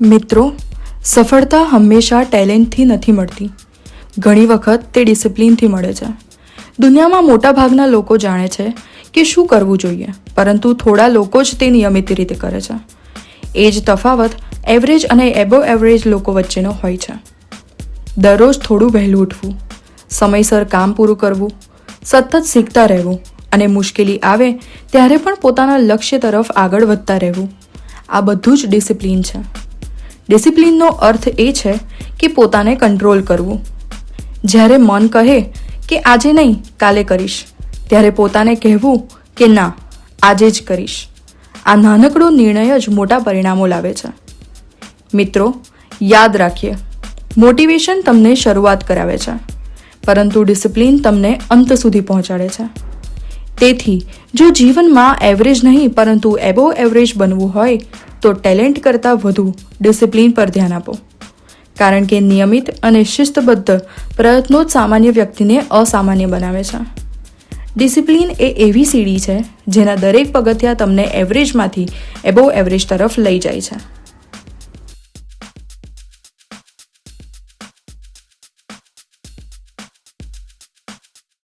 મિત્રો, સફળતા હંમેશા ટેલેન્ટથી નથી મળતી. ઘણી વખત તે ડિસિપ્લિનથી મળે છે. દુનિયામાં મોટાભાગના લોકો જાણે છે કે શું કરવું જોઈએ, પરંતુ થોડા લોકો જ તે નિયમિત રીતે કરે છે. એ જ તફાવત એવરેજ અને એબોવ એવરેજ લોકો વચ્ચેનો હોય છે. દરરોજ થોડું વહેલું ઉઠવું, સમયસર કામ પૂરું કરવું, સતત શીખતા રહેવું અને મુશ્કેલી આવે ત્યારે પણ પોતાના લક્ષ્ય તરફ આગળ વધતા રહેવું, આ બધું જ ડિસિપ્લિન છે. ડિસિપ્લિનનો અર્થ એ છે કે પોતાને કંટ્રોલ કરવું. જ્યારે મન કહે કે આજે નહીં કાલે કરીશ, ત્યારે પોતાને કહેવું કે ના, આજે જ કરીશ. આ નાનકડો નિર્ણય જ મોટા પરિણામો લાવે છે. મિત્રો, યાદ રાખીએ, મોટિવેશન તમને શરૂઆત કરાવે છે, પરંતુ ડિસિપ્લિન તમને અંત સુધી પહોંચાડે છે. તેથી જો જીવનમાં એવરેજ નહીં પરંતુ એબોવ એવરેજ બનવું હોય તો ટેલેન્ટ કરતાં વધુ ડિસિપ્લિન પર ધ્યાન આપો. કારણ કે નિયમિત અને શિસ્તબદ્ધ પ્રયત્નો જ સામાન્ય વ્યક્તિને અસામાન્ય બનાવે છે. ડિસિપ્લિન એ એવી સીડી છે જેના દરેક પગથિયાં તમને એવરેજમાંથી એબોવ એવરેજ તરફ લઈ જાય છે.